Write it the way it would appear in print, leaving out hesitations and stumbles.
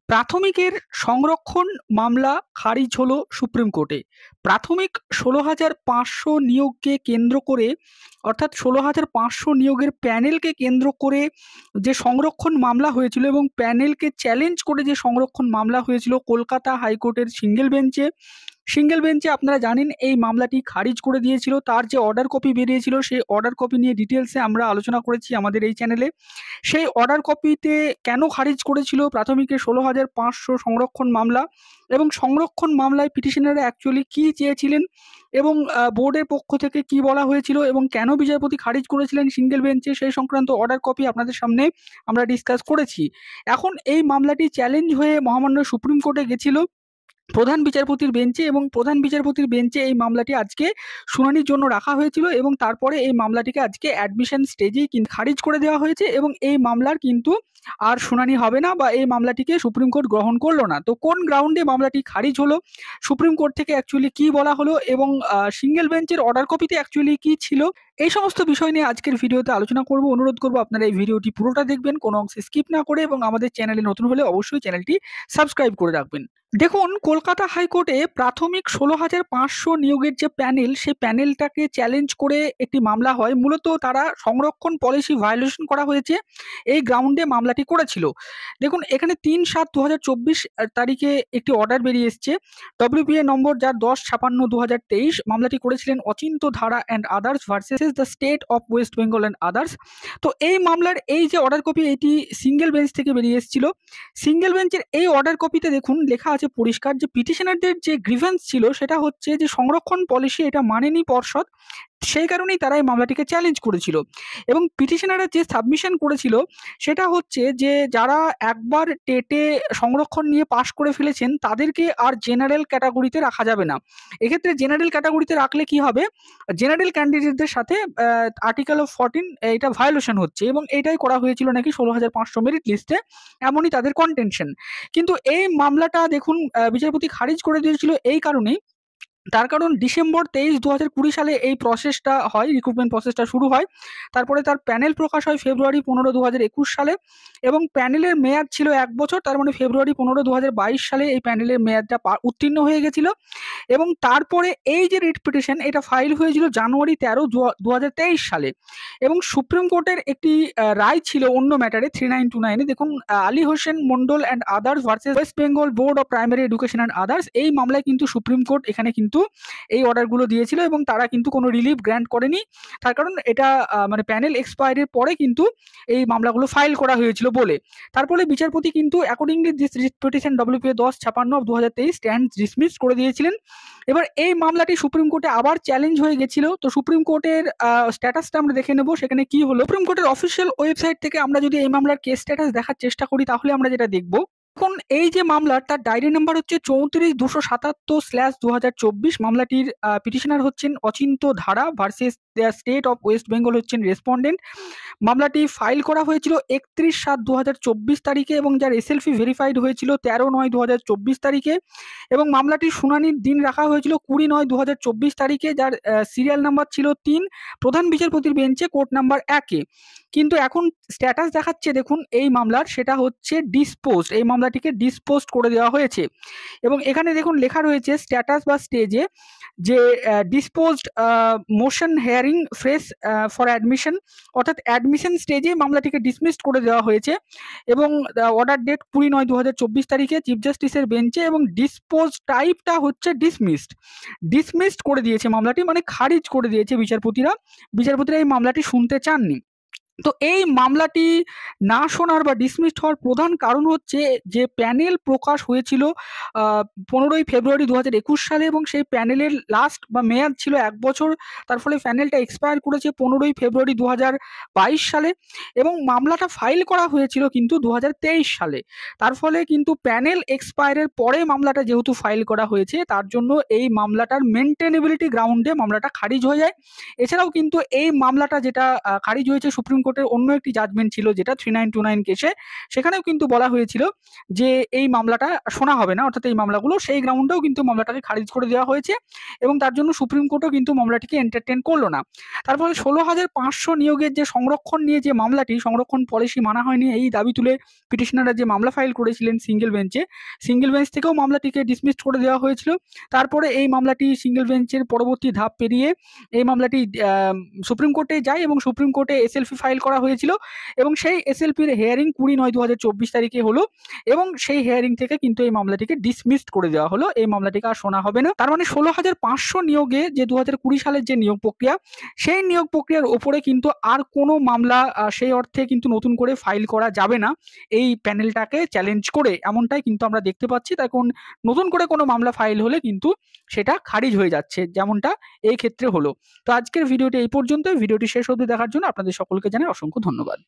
প্রাথমিকের সংরক্ষণ মামলা খারিজ হলো সুপ্রিম কোর্টে। প্রাথমিক ১৬,৫০০ নিয়োগকে কেন্দ্র করে, অর্থাৎ ১৬,৫০০ নিয়োগের প্যানেলকে কেন্দ্র করে যে সংরক্ষণ মামলা হয়েছিল এবং প্যানেলকে চ্যালেঞ্জ করে যে সংরক্ষণ মামলা হয়েছিল কলকাতা হাইকোর্টের সিঙ্গেল বেঞ্চে আপনারা জানেন এই মামলাটি খারিজ করে দিয়েছিল। তার যে অর্ডার কপি বেরিয়েছিল সেই অর্ডার কপি নিয়ে ডিটেলসে আমরা আলোচনা করেছি আমাদের এই চ্যানেলে। সেই অর্ডার কপিতে কেন খারিজ করেছিল প্রাথমিকের ১৬,৫০০ সংরক্ষণ মামলা, এবং সংরক্ষণ মামলায় পিটিশনাররা অ্যাকচুয়ালি কী চেয়েছিলেন, এবং বোর্ডের পক্ষ থেকে কি বলা হয়েছিল এবং কেন বিচারপতি খারিজ করেছিলেন সিঙ্গেল বেঞ্চে, সেই সংক্রান্ত অর্ডার কপি আপনাদের সামনে আমরা ডিসকাস করেছি। এখন এই মামলাটি চ্যালেঞ্জ হয়ে মহামান্য সুপ্রিম কোর্টে গেছিল প্রধান বিচারপতির বেঞ্চে, এবং প্রধান বিচারপতির বেঞ্চে এই মামলাটি আজকে শুনানির জন্য রাখা হয়েছিল, এবং তারপরে এই মামলাটিকে আজকে অ্যাডমিশন স্টেজেই কিন্তু খারিজ করে দেওয়া হয়েছে, এবং এই মামলার কিন্তু আর শুনানি হবে না, বা এই মামলাটিকে সুপ্রিম কোর্ট গ্রহণ করলো না। তো কোন গ্রাউন্ডে মামলাটি খারিজ হলো, সুপ্রিম কোর্ট থেকে অ্যাকচুয়ালি কি বলা হলো, এবং সিঙ্গেল বেঞ্চের অর্ডার কপিতে অ্যাকচুয়ালি কি ছিল, এই সমস্ত বিষয় নিয়ে আজকের ভিডিওতে আলোচনা করব। অনুরোধ করব আপনারা এই ভিডিওটি পুরোটা দেখবেন, কোনো অংশে স্কিপ না করে, এবং আমাদের চ্যানেলে নতুন হলে অবশ্যই চ্যানেলটি সাবস্ক্রাইব করে রাখবেন। দেখুন, কলকাতা হাইকোর্টে প্রাথমিক ১৬,৫০০ নিয়োগের যে প্যানেল, সেই প্যানেলটাকে চ্যালেঞ্জ করে একটি মামলা হয়। মূলত তারা সংরক্ষণ পলিসি ভায়োলেশন করা হয়েছে এই গ্রাউন্ডে মামলাটি করেছিল। দেখুন, এখানে ৩/৭/২০২৪ তারিখে একটি অর্ডার বেরিয়ে এসছে, WPA নম্বর যার ১০/৫৬/২০২৩। মামলাটি করেছিলেন অচিন্ত ধারা and others versus the state of West Bengal and others. তো এই মামলার এই যে অর্ডার কপি, এটি সিঙ্গেল বেঞ্চ থেকে বেরিয়ে এসেছিল। সিঙ্গেল বেঞ্চের এই অর্ডার কপিতে দেখুন লেখা আছে পরিষ্কার যে পিটিশনারদের যে গ্রিভেন্স ছিল সেটা হচ্ছে যে সংরক্ষণ পলিসি এটা মানেনি পর্ষদ, সেই কারণেই তারা এই মামলাটিকে চ্যালেঞ্জ করেছিল। এবং পিটিশনাররা যে সাবমিশন করেছিল সেটা হচ্ছে যে যারা একবার টেটে সংরক্ষণ নিয়ে পাশ করে ফেলেছেন তাদেরকে আর জেনারেল ক্যাটাগরিতে রাখা যাবে না। এক্ষেত্রে জেনারেল ক্যাটাগরিতে রাখলে কি হবে, জেনারেল ক্যান্ডিডেটদের সাথে আর্টিকেল অফ 14 এটা ভায়োলেশন হচ্ছে, এবং এটাই করা হয়েছিল নাকি ১৬,৫০০ মেরিট লিস্টে, এমনই তাদের কন্টেনশন। কিন্তু এই মামলাটা দেখুন বিচারপতি খারিজ করে দিয়েছিল এই কারণেই, তার কারণ ডিসেম্বর ২৩, ২০২০ সালে এই প্রসেসটা হয়, রিক্রুটমেন্ট প্রসেসটা শুরু হয়। তারপরে তার প্যানেল প্রকাশ হয় ফেব্রুয়ারি ১৫, ২০২১ সালে, এবং প্যানেলের মেয়াদ ছিল ১ বছর। তার মানে ফেব্রুয়ারি ১৫, ২০২২ সালে এই প্যানেলের মেয়াদটা উত্তীর্ণ হয়ে গেছিল। এবং তারপরে এই যে রিট পিটিশন এটা ফাইল হয়েছিল জানুয়ারি ১৩, ২০২৩ সালে, এবং সুপ্রিম কোর্টের একটি রায় ছিল অন্য ম্যাটারে 3929-এ। দেখুন, Ali Hossain Mondal and others versus West Bengal board of primary education and others, এই মামলায় কিন্তু সুপ্রিম কোর্ট এখানে কিন্তু এই অর্ডারগুলো দিয়েছিল, এবং তারা কিন্তু কোনো রিলিফ গ্র্যান্ট করেনি। তার কারণ এটা মানে প্যানেল এক্সপায়ারির পরে কিন্তু এই মামলাগুলো ফাইল করা হয়েছিল বলে। তারপরে বিচারপতি কিন্তু accordingly this writ petition WPA 10/56/2023 stand dismiss করে দিয়েছিলেন। এবার এই মামলাটি সুপ্রিম কোর্টে আবার চ্যালেঞ্জ হয়ে গেছিল। তো সুপ্রিম কোর্টের স্ট্যাটাসটা আমরা দেখে নেব, সেখানে কি হলো। সুপ্রিম কোর্টের অফিসিয়াল ওয়েবসাইট থেকে আমরা যদি এই মামলার কেস স্ট্যাটাস দেখার চেষ্টা করি তাহলে আমরা যেটা দেখব, এখন এই যে মামলার তার ডায়েরি নাম্বার হচ্ছে ৩৪,২৭৭/২০২৪। মামলাটির পিটিশনার হচ্ছেন অচিন্ত ধারা versus the state of West Bengal হচ্ছেন রেসপন্ডেন্ট। মামলাটি ফাইল করা হয়েছিল ৩১/৭/২০২৪ তারিখে, এবং যার SLP ভেরিফাইড হয়েছিল ১৩/৯/২০২৪ তারিখে, এবং মামলাটির শুনানির দিন রাখা হয়েছিল ২০/৯/২০২৪ তারিখে, যার সিরিয়াল নাম্বার ছিল ৩, প্রধান বিচারপতির বেঞ্চে কোর্ট নাম্বার ১-এ। কিন্তু এখন স্ট্যাটাস দেখাচ্ছে দেখুন এই মামলার, সেটা হচ্ছে ডিসপোজড, এই মামলাটিকে ডিসপোজড করে দেওয়া হয়েছে। এবং এখানে দেখুন লেখা রয়েছে স্ট্যাটাস বা স্টেজে যে disposed motion hearing fresh for admission, অর্থাৎ অ্যাডমিশন স্টেজে মামলাটিকে ডিসমিসড করে দেওয়া হয়েছে, এবং অর্ডার ডেট ২০/৯/২০২৪ তারিখে চিফ জাস্টিসের বেঞ্চে, এবং ডিসপোজ টাইপটা হচ্ছে ডিসমিসড করে দিয়েছে মামলাটি, মানে খারিজ করে দিয়েছে বিচারপতিরা এই মামলাটি শুনতে চাননি। তো এই মামলাটি না শোনার বা ডিসমিসড হওয়ার প্রধান কারণ হচ্ছে যে প্যানেল প্রকাশ হয়েছিল ১৫ই ফেব্রুয়ারি ২০২১ সালে, এবং সেই প্যানেলের লাস্ট বা মেয়াদ ছিল ১ বছর। তার ফলে প্যানেলটা এক্সপায়ার করেছে ১৫ই ফেব্রুয়ারি ২০২২ সালে, এবং মামলাটা ফাইল করা হয়েছিল কিন্তু ২০২৩ সালে। তার ফলে কিন্তু প্যানেল এক্সপায়ারের পরে মামলাটা যেহেতু ফাইল করা হয়েছে, তার জন্য এই মামলাটার মেনটেনেবিলিটি গ্রাউন্ডে মামলাটা খারিজ হয়ে যায়। এছাড়াও কিন্তু এই মামলাটা যেটা খারিজ হয়েছে সুপ্রিম কোর্টের অন্য একটি জাজমেন্ট ছিল যেটা 3929 কেসে, সেখানেও কিন্তু বলা হয়েছিল যে এই মামলাটা শোনা হবে না, অর্থাৎ এই মামলাগুলো, সেই গ্রাউন্ডেও কিন্তু মামলাটাকে খারিজ করে দেওয়া হয়েছে এবং তার জন্য সুপ্রিম কোর্টও কিন্তু মামলাটিকে এন্টারটেন করলো না। তারপরে 16,500 নিয়োগের যে সংরক্ষণ নিয়ে যে মামলাটি, সংরক্ষণ পলিসি মানা হয়নি এই দাবি তুলে পিটিশনাররা যে মামলা ফাইল করেছিলেন সিঙ্গেল বেঞ্চে, সিঙ্গেল বেঞ্চ থেকেও মামলাটিকে ডিসমিস করে দেওয়া হয়েছিল। তারপরে এই মামলাটি সিঙ্গেল বেঞ্চের পরবর্তী ধাপ পেরিয়ে এই মামলাটি সুপ্রিম কোর্টে যায় এবং সুপ্রিম কোর্টে এসএলপি ফাইল করা হয়েছিল এবং সেই এসএলপির হিয়ারিং 20/9/2024 তারিখে হলো এবং সেই হিয়ারিং থেকে কিন্তু এই মামলাটিকে ডিসমিসড করে দেওয়া হলো, এই মামলাটিকে আর শোনা হবে না। তার মানে 16,500 নিয়োগে যে 2020 সালের যে নিয়োগ প্রক্রিয়া, সেই নিয়োগ প্রক্রিয়ার ওপরে কিন্তু আর কোনো মামলা সেই অর্থে কিন্তু নতুন করে ফাইল করা যাবে না এই প্যানেলটাকে চ্যালেঞ্জ করে, এমনটাই কিন্তু আমরা দেখতে পাচ্ছি। তাই নতুন করে কোনো মামলা ফাইল হলে কিন্তু সেটা খারিজ হয়ে যাচ্ছে, যেমনটা এই ক্ষেত্রে হলো। তো আজকের ভিডিওটি এই পর্যন্ত। ভিডিওটি শেষ অবধি দেখার জন্য আপনাদের সকলকে জানাই অসংখ্য ধন্যবাদ।